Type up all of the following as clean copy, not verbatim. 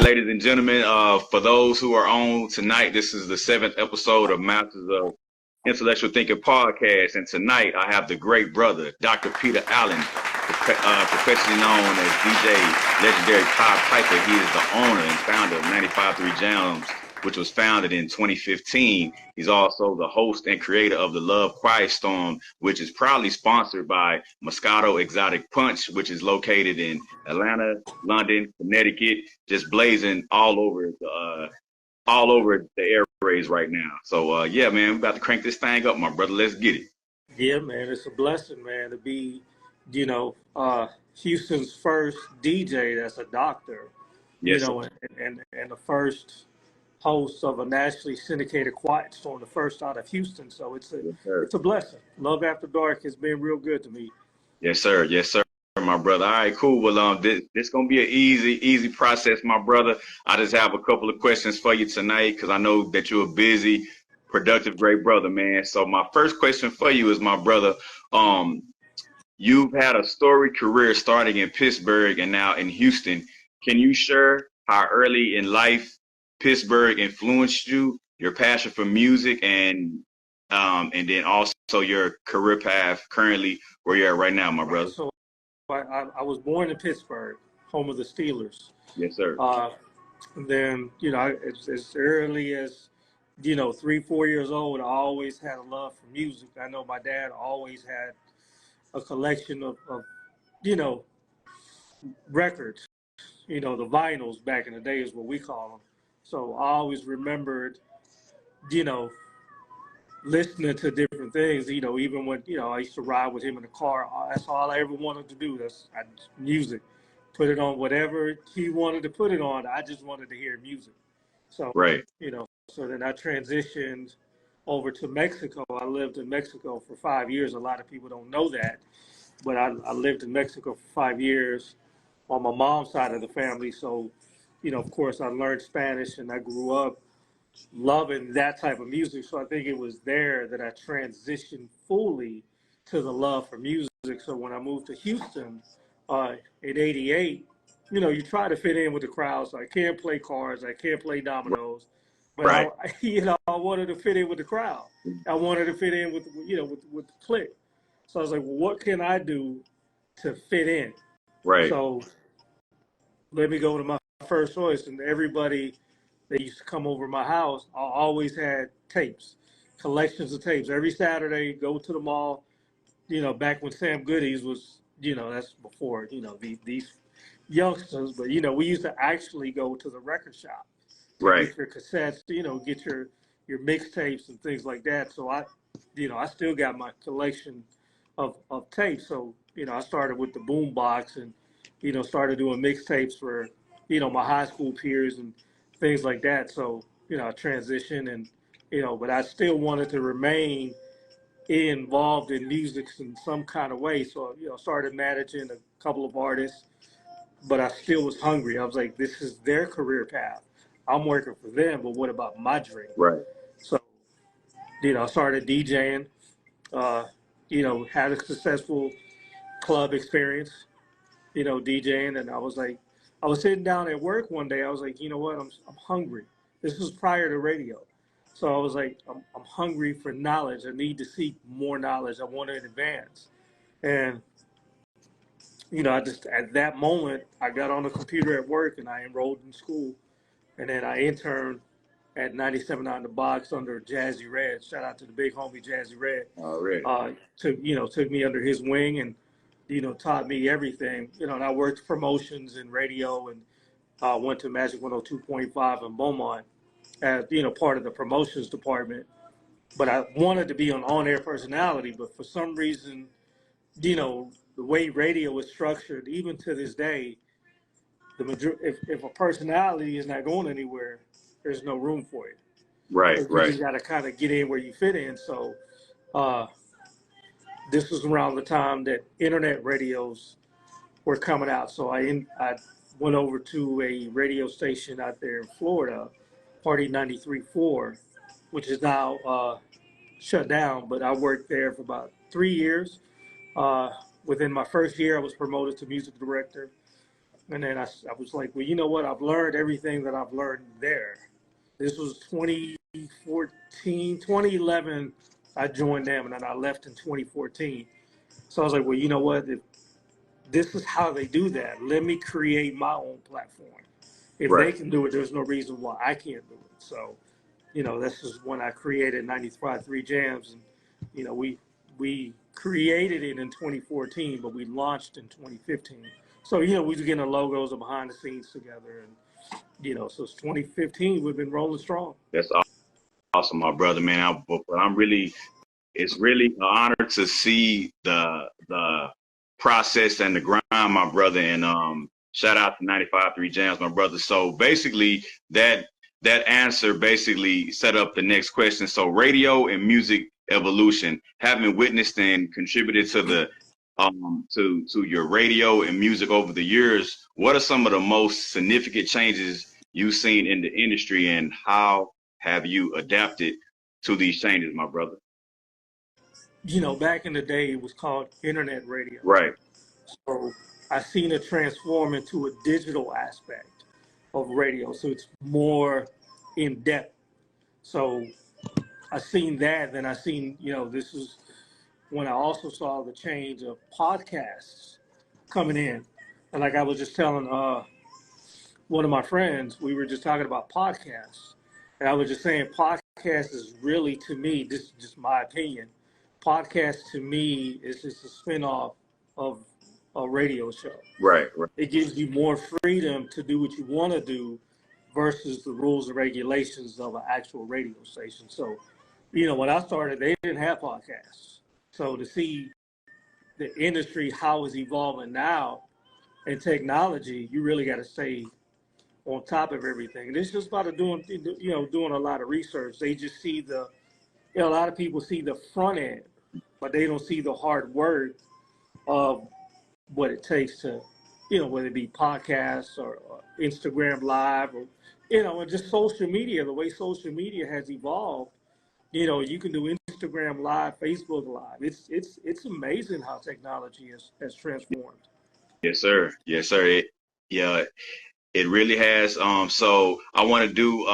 ladies and gentlemen. For those who are on tonight, this is the seventh episode of Masters of Intellectual Thinking podcast. And tonight I have the great brother, Dr. Peter Allen, professionally known as DJ Legendary Pied Piper. He is the owner and founder of 95.3 Jams, which was founded in 2015. He's also the host and creator of the Love Quiet Storm, which is proudly sponsored by Moscato Exotic Punch, which is located in Atlanta, London, Connecticut, just blazing all over the airways right now. So yeah, man, we're about to crank this thing up, my brother. Let's get it. Yeah, man, it's a blessing, man, to be, Houston's first DJ that's a doctor, Yes, and the first host of a nationally syndicated quiet storm, the first out of Houston. So it's a blessing. Love After Dark has been real good to me. Yes, sir. Yes, sir, my brother. All right, cool. Well, this gonna be an easy process, my brother. I just have a couple of questions for you tonight because I know that you're a busy, productive, great brother, man. So my first question for you is, my brother, you've had a storied career starting in Pittsburgh and now in Houston. Can you share how early in life Pittsburgh influenced you, your passion for music, and then also your career path currently where you're at right now, my brother? So I was born in Pittsburgh, home of the Steelers. Yes, sir. And then, as early as, 3-4 years old, I always had a love for music. I know my dad always had a collection of records, the vinyls back in the day is what we call them. So I always remembered, listening to different things, even when, I used to ride with him in the car. That's all I ever wanted to do. Music. Put it on whatever he wanted to put it on. I just wanted to hear music. So, right. So then I transitioned over to Mexico. I lived in Mexico for 5 years. A lot of people don't know that, but I lived in Mexico for 5 years on my mom's side of the family. So, of course, I learned Spanish and I grew up loving that type of music. So I think it was there that I transitioned fully to the love for music. So when I moved to Houston in '88, you try to fit in with the crowd. So I can't play cards, I can't play dominoes, but right. I wanted to fit in with the crowd. I wanted to fit in with the clique. So I was like, well, what can I do to fit in? Right. So let me go to my first choice, and everybody that used to come over my house, I always had tapes, collections of tapes. Every Saturday, go to the mall, back when Sam Goody's was, that's before, these youngsters, but, we used to actually go to the record shop to right. get your cassettes, get your mixtapes and things like that. So I still got my collection of tapes. So, I started with the boom box and, started doing mixtapes for, my high school peers and things like that. So, I transitioned and, but I still wanted to remain involved in music in some kind of way. So, started managing a couple of artists, but I still was hungry. I was like, this is their career path. I'm working for them, but what about my dream? Right. So, I started DJing, had a successful club experience, DJing. And I was sitting down at work one day. I was like, you know what? I'm hungry. This was prior to radio. So I was like, I'm hungry for knowledge. I need to seek more knowledge. I want to advance. And, at that moment, I got on the computer at work and I enrolled in school. And then I interned at 97.9 The Box under Jazzy Red. Shout out to the big homie Jazzy Red. Already. Took me under his wing and, taught me everything. And I worked promotions and radio and went to Magic 102.5 in Beaumont as, part of the promotions department. But I wanted to be an on-air personality, but for some reason, the way radio is structured, even to this day, if a personality is not going anywhere, there's no room for it. Right, so you just got to kind of get in where you fit in. So this was around the time that internet radios were coming out. So I went over to a radio station out there in Florida, Party 93.4, which is now shut down, but I worked there for about 3 years. Within my first year, I was promoted to music director. And then I was like, well, you know what? I've learned everything that I've learned there. This was 2014, 2011. I joined them, and then I left in 2014. So I was like, well, you know what? If this is how they do that, let me create my own platform. If they Right. can do it, there's no reason why I can't do it. So, this is when I created 95.3 Jams, and we created it in 2014, but we launched in 2015. So, we was getting the logos and behind the scenes together, and so it's 2015. We've been rolling strong. That's awesome, my brother, man. But it's really an honor to see the process and the grind, my brother. And shout out to 95.3 Jams, my brother. So basically, that answer basically set up the next question. So radio and music evolution, having witnessed and contributed to the to your radio and music over the years, what are some of the most significant changes you've seen in the industry, and how have you adapted to these changes, my brother? Back in the day, it was called internet radio. Right. So I seen it transform into a digital aspect of radio. So it's more in depth. So I seen that, then I seen, this is when I also saw the change of podcasts coming in. And like I was just telling one of my friends, we were just talking about podcasts. And I was just saying, podcast is really, to me, this is just my opinion, podcast to me is just a spinoff of a radio show. Right, right. It gives you more freedom to do what you want to do versus the rules and regulations of an actual radio station. So, when I started, they didn't have podcasts. So to see the industry, how it's evolving now in technology, you really got to stay on top of everything. And it's just about doing a lot of research. They just see a lot of people see the front end, but they don't see the hard work of what it takes to, whether it be podcasts or Instagram Live or, and just social media, the way social media has evolved. You can do Instagram Live, Facebook Live. It's amazing how technology has transformed. Yes, sir. Yes, sir. Yeah, it really has. So I want to do.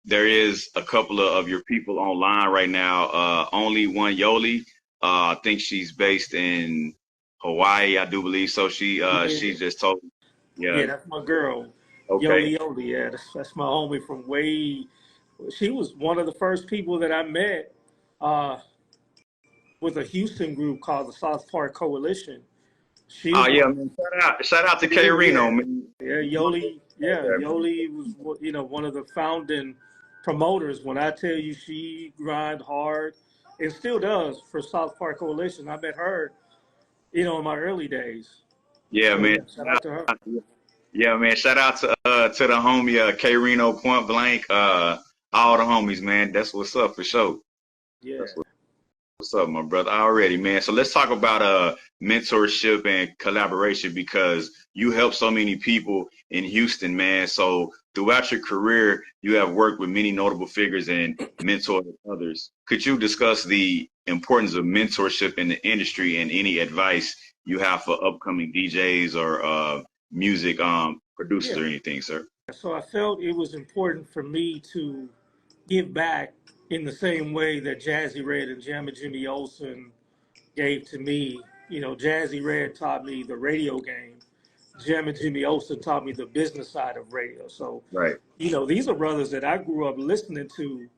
There is a couple of your people online right now. Only one Yoli. I think she's based in Hawaii. I do believe so. She just told me. Yeah. Yeah, that's my girl, Okay. Yoli Yoli. Yeah, that's my homie from way. She was one of the first people that I met uh, with a Houston group called the South Park Coalition. She's Oh yeah, one. man. Shout out to K Reno, Yeah, man. yeah, Yoli. Yeah, Yoli was one of the founding promoters. When I tell you, she grind hard and still does for South Park Coalition. I met her, in my early days. Yeah, So man. yeah, shout out to her. Yeah, man. Shout out to the homie K Reno Point Blank. All the homies, man. That's what's up for sure. Yeah. That's what's up, my brother. Already, man. So let's talk about mentorship and collaboration, because you help so many people in Houston, man. So throughout your career, you have worked with many notable figures and mentored others. Could you discuss the importance of mentorship in the industry and any advice you have for upcoming DJs or music producers Yeah. or anything, sir? So I felt it was important for me to give back in the same way that Jazzy Red and Jammin' Jimmy Olsen gave to me. Jazzy Red taught me the radio game. Jammin' Jimmy Olsen taught me the business side of radio. So, Right. these are brothers that I grew up listening to,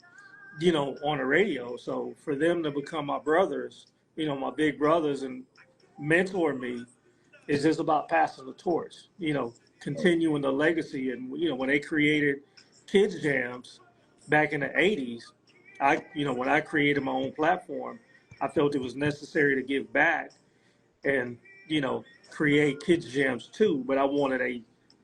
on the radio. So for them to become my brothers, my big brothers, and mentor me, is just about passing the torch, continuing the legacy. And, when they created Kids Jams back in the 80s, when I created my own platform, I felt it was necessary to give back and, create Kids Jams too. But I wanted a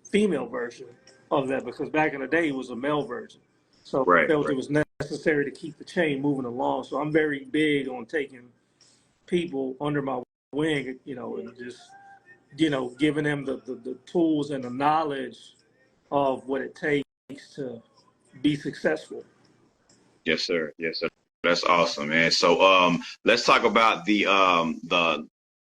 female version of that because back in the day it was a male version. So I Right. felt Right. it was necessary to keep the chain moving along. So I'm very big on taking people under my wing, and just giving them the tools and the knowledge of what it takes to be successful. Yes, sir. Yes, sir. That's awesome, man. So let's talk about the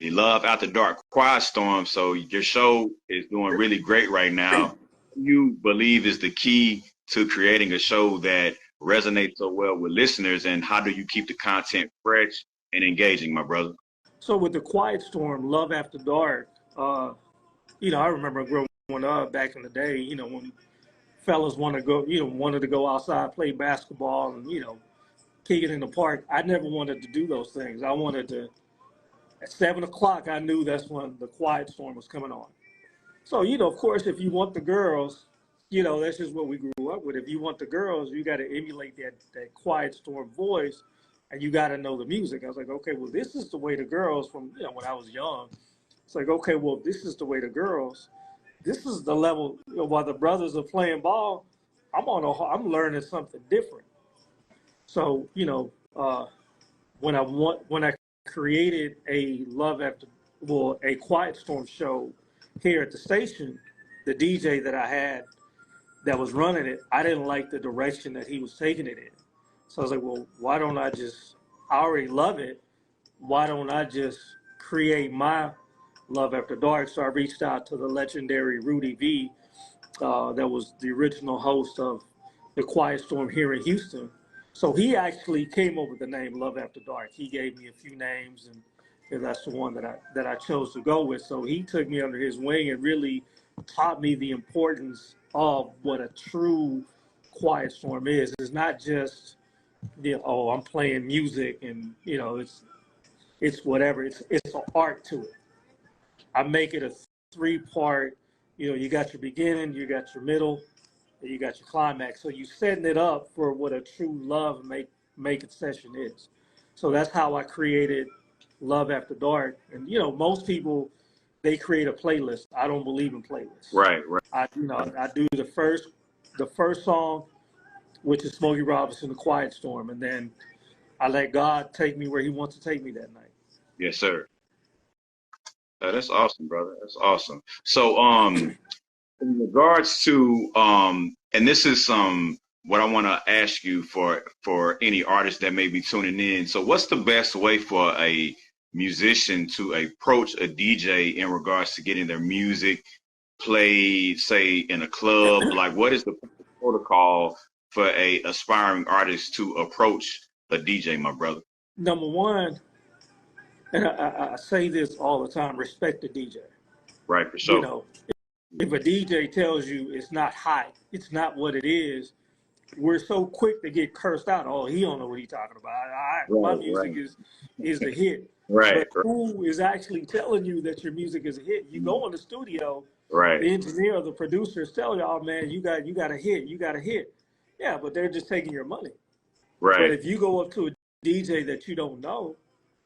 the Love After Dark Quiet Storm. So your show is doing really great right now. What do you believe is the key to creating a show that resonates so well with listeners, and how do you keep the content fresh and engaging, my brother? So with the Quiet Storm, Love After Dark, I remember growing up back in the day, when fellas wanted to go outside, play basketball, and kick it in the park. I never wanted to do those things. I wanted to. At 7 o'clock, I knew that's when the Quiet Storm was coming on. So of course, if you want the girls, that's just what we grew up with. If you want the girls, you got to emulate that Quiet Storm voice, and you got to know the music. I was like, okay, well, this is the way the girls from when I was young. It's like, okay, well, this is the way the girls. This is the level. While the brothers are playing ball, I'm learning something different. So when I created a Quiet Storm show here at the station, the DJ that I had that was running it, I didn't like the direction that he was taking it in. So I was like, well, why don't I already love it. Why don't I just create my Love After Dark? So I reached out to the legendary Rudy V, that was the original host of the Quiet Storm here in Houston. So he actually came up with the name Love After Dark. He gave me a few names, and that's the one that I chose to go with. So he took me under his wing and really taught me the importance of what a true Quiet Storm is. It's not just I'm playing music and it's whatever. It's an art to it. I make it a 3-part. You got your beginning, you got your middle, and you got your climax. So you setting it up for what a true love make it session is. So that's how I created Love After Dark. And most people, they create a playlist. I don't believe in playlists. Right. I do the first song, which is Smokey Robinson, The Quiet Storm, and then I let God take me where He wants to take me that night. Yes, sir. That's awesome, brother. That's awesome. So, in regards to, and this is what I want to ask you for any artist that may be tuning in. So, what's the best way for a musician to approach a DJ in regards to getting their music played, say in a club? Like, what is the protocol for a aspiring artist to approach a DJ, my brother? Number one, and I say this all the time: respect the DJ. Right, for You sure. know, if a DJ tells you it's not hot, it's not what it is, we're so quick to get cursed out. Oh, he don't know what he's talking about. My music Right, is the hit. right, But who is actually telling you that your music is a hit? You go in the studio, right, the engineer or the producer is telling you, oh man, you got a hit, you got a hit. Yeah, but they're just taking your money. But right, if you go up to a DJ that you don't know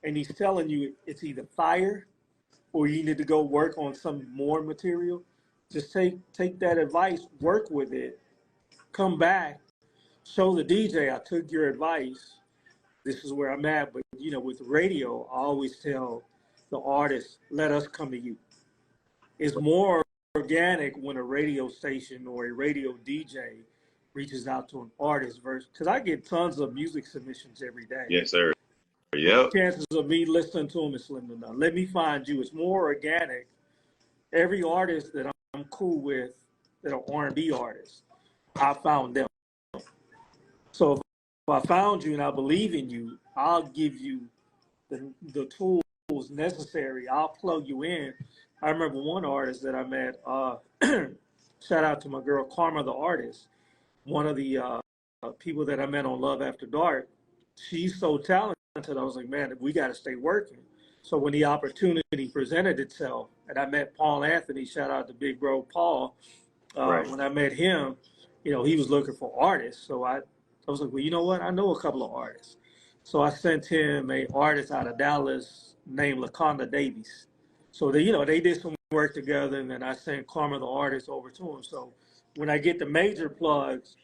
and he's telling you it's either fire or you need to go work on some more material, just take that advice, work with it, come back, show the DJ I took your advice. This is where I'm at. But with radio, I always tell the artist, let us come to you. It's more organic when a radio station or a radio DJ reaches out to an artist versus because I get tons of music submissions every day. yes, sir. Yep. Chances of me listening to them is slim to none. Let me find you. It's more organic. Every artist that I'm cool with that are R&B artists, I found them. So if I found you and I believe in you, I'll give you the tools necessary. I'll plug you in. I remember one artist that I met. Shout out to my girl Karma, the artist. One of the people that I met on Love After Dark. She's so talented. I was like, man, we got to stay working. So when the opportunity presented itself, and I met Paul Anthony, shout out to Big Bro Paul. Right. When I met him, he was looking for artists. So I was like, well, you know what? I know a couple of artists. So I sent him a artist out of Dallas named LaConda Davies. So they did some work together, and then I sent Karma, the artist, over to him. So when I get the major plugs,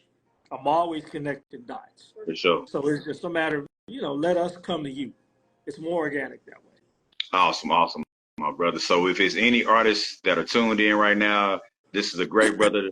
I'm always connecting dots. For sure. So it's just a matter of, let us come to you. It's more organic that way. Awesome, awesome, my brother. So if it's any artists that are tuned in right now, this is a great brother,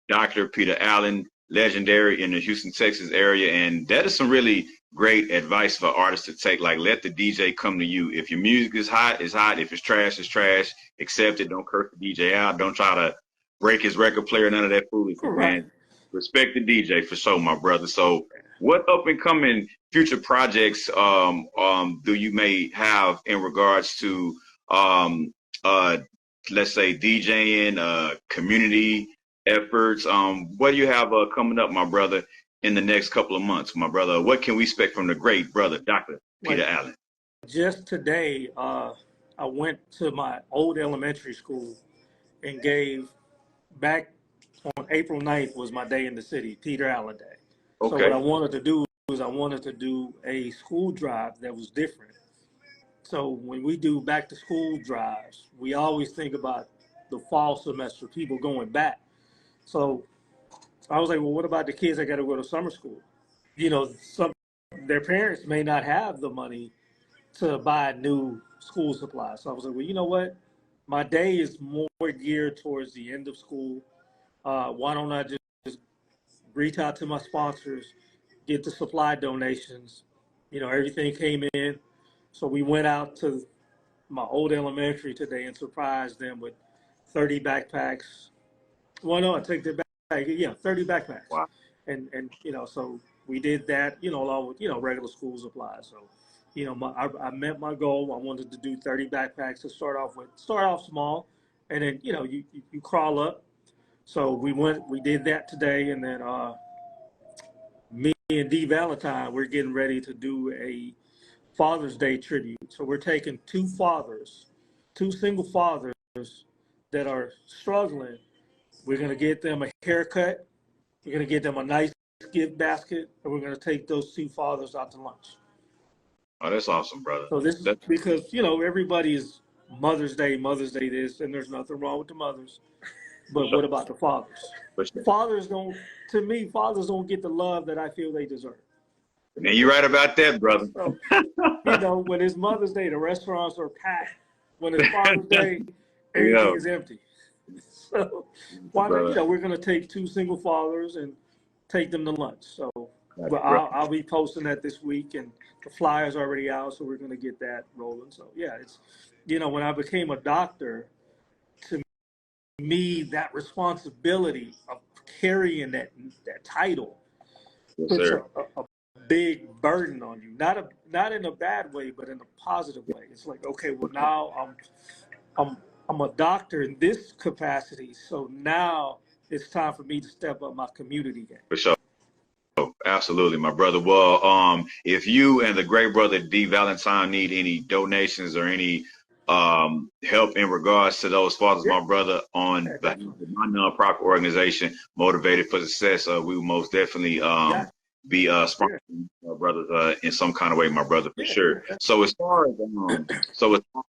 Dr. Peter Allen, legendary in the Houston, Texas area. And that is some really great advice for artists to take. Like, let the DJ come to you. If your music is hot, it's hot. If it's trash, it's trash. Accept it. Don't curse the DJ out. Don't try to break his record player. None of that foolishness, Right. man. Respect the DJ for sure, my brother. So, what up and coming future projects do you may have in regards to um, uh, let's say DJing, community efforts? What do you have coming up, my brother, in the next couple of months, my brother? What can we expect from the great brother, Dr. Peter Like Allen? just today, I went to my old elementary school and gave back on April 9th was my day in the city, Peter Allen Day. So what I Okay. wanted to do was I wanted to do a school drive that was different. So when we do back to school drives, we always think about the fall semester, people going back. So I was like, well, what about the kids that got to go to summer school? You know, some their parents may not have the money to buy new school supplies. So I was like, well, you know what? My day is more geared towards the end of school. Why don't I just reach out to my sponsors, get the supply donations? You know, everything came in. So we went out to my old elementary today and surprised them with 30 backpacks. Well, no, I take that back. Yeah, 30 backpacks. Wow. And you know, so we did that, you know, along with, you know, regular school supplies. So, you know, I met my goal. I wanted to do 30 backpacks to start off with, start off small, and then, you know, you crawl up. So we did that today. And then me and D Valentine, we're getting ready to do a Father's Day tribute. So we're taking two fathers, two single fathers that are struggling. We're going to get them a haircut. We're going to get them a nice gift basket, and we're going to take those two fathers out to lunch. Oh, that's awesome, brother. So this is That's because, you know, everybody is Mother's Day this, and there's nothing wrong with the mothers. for But sure. what about the fathers? For sure. Fathers don't, to me, fathers don't get the love that I feel they deserve. And you're right about that, brother. So, you know, when it's Mother's Day, the restaurants are packed. When it's Father's Day, everything Yeah, is empty. So why not? You brother. know, we're gonna take two single fathers and take them to lunch. So, That's but right. I'll be posting that this week, and the flyer's already out, so we're gonna get that rolling. So yeah, it's, you know, when I became a doctor, to me that responsibility of carrying that title Yes, puts sir. a big burden on you. Not in a bad way, but in a positive way. It's like, okay, well now I'm I'm a doctor in this capacity, so now it's time for me to step up my community game. For sure. Absolutely, my brother. Well, if you and the great brother D Valentine need any donations or any help in regards to those fathers, Yeah, my brother, on behalf definitely. of my nonprofit organization, Motivated for Success, we will most definitely Yeah, be yeah, sponsoring our brothers in some kind of way, my brother, for yeah, sure. yeah. So as far as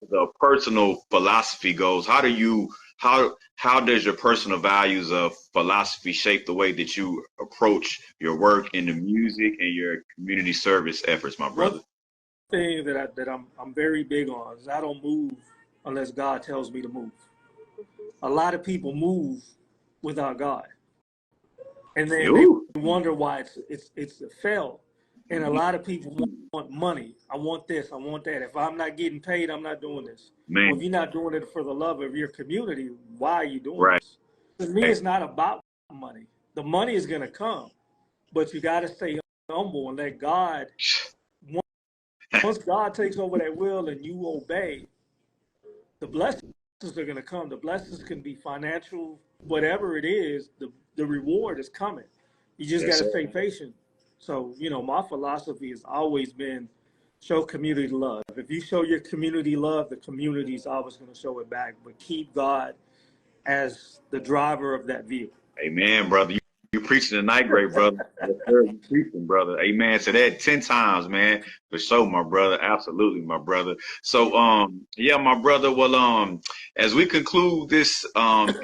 the personal philosophy goes, how does your personal values of philosophy shape the way that you approach your work in the music and your community service efforts, my One brother? thing that I'm very big on is I don't move unless God tells me to move. A lot of people move without God, and then they You, wonder why it's a fail. And a lot of people want money. I want this. I want that. If I'm not getting paid, I'm not doing this. Well, if man, you're not doing it for the love of your community, why are you doing right. this? To me, it's not about money. The money is going to come, but you got to stay humble and let God. Once God takes over that will and you obey, the blessings are going to come. The blessings can be financial, whatever it is. The reward is coming. You just got Yes, to sir. stay patient. So, you know, my philosophy has always been show community love. If you show your community love, the community is always going to show it back. But keep God as the driver of that vehicle. Amen, brother. You preaching tonight, great brother. Yes, sir. You preaching, brother. Amen to that 10 times, man. For sure, my brother. Absolutely, my brother. So, yeah, my brother. Well, as we conclude this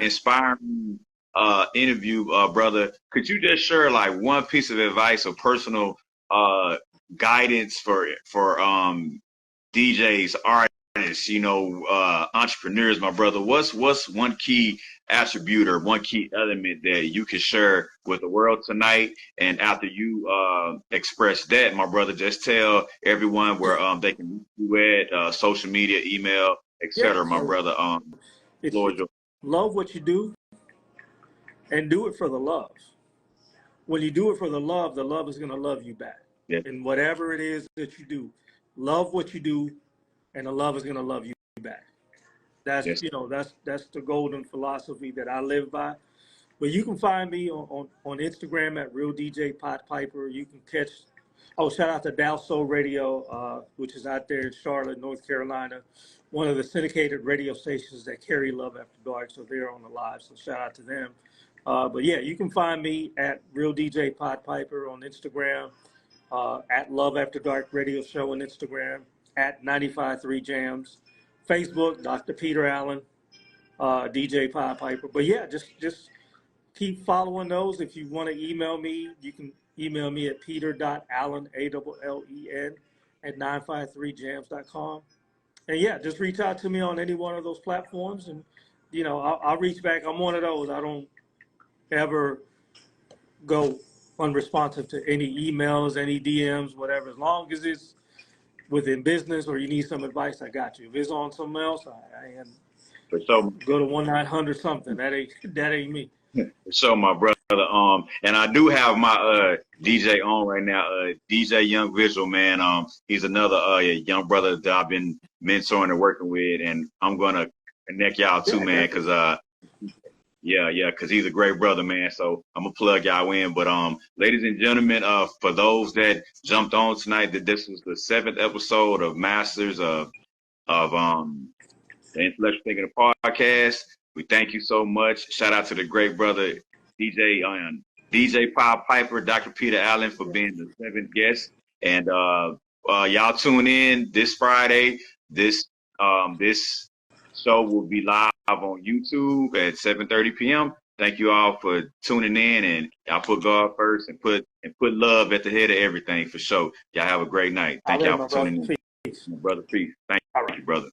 inspiring interview, brother, could you just share like one piece of advice or personal guidance for DJs, artists, artists, entrepreneurs, my brother, what's one key attribute or one key element that you can share with the world tonight? And after you express that, my brother, just tell everyone where they can reach you at, social media, email, Yeah. etc. My So brother, Lord, it's love what you do and do it for the love. When you do it for the love is going to love you back. yes, And whatever it is that you do, love what you do, and the love is going to love you back. yes, That's the golden philosophy that I live by. But you can find me on Instagram at Real DJ Pot Piper. You can catch. Oh, shout out to Dow Soul Radio, which is out there in Charlotte, North Carolina, one of the syndicated radio stations that carry Love After Dark. So they're on the live. So shout out to them. But yeah, you can find me at Real DJ Pot Piper on Instagram, at Love After Dark Radio Show on Instagram, at 95.3 Jams, Facebook, Dr. Peter Allen, DJ Pot Piper. But yeah, just keep following those. If you want to email me, you can email me at peter.allen, ALLEN, at 953jams.com. And yeah, just reach out to me on any one of those platforms, and I'll reach back. I'm one of those. I don't ever go unresponsive to any emails, any DMs, whatever. As long as it's within business or you need some advice, I got you. If it's on something else, I am for sure. go to 1-900 something. That ain't me. So my brother, and I do have my DJ on right now, DJ Young Visual, man. He's another young brother that I've been mentoring and working with, and I'm gonna connect y'all too, Yeah, man, definitely. because because he's a great brother, man. So I'm gonna plug y'all in. But ladies and gentlemen, for those that jumped on tonight, that this was the 7th episode of Masters of the Intellectual Thinking Podcast. We thank you so much. Shout out to the great brother DJ Pop Piper, Dr. Peter Allen, for being the 7th guest. And y'all tune in this Friday. This show will be live on YouTube at 7:30 p.m. Thank you all for tuning in, and y'all put God first and put love at the head of everything for sure. Y'all have a great night. All Thank right, y'all my for brother. tuning in. Peace. My brother, peace. Thank All right. you, brother.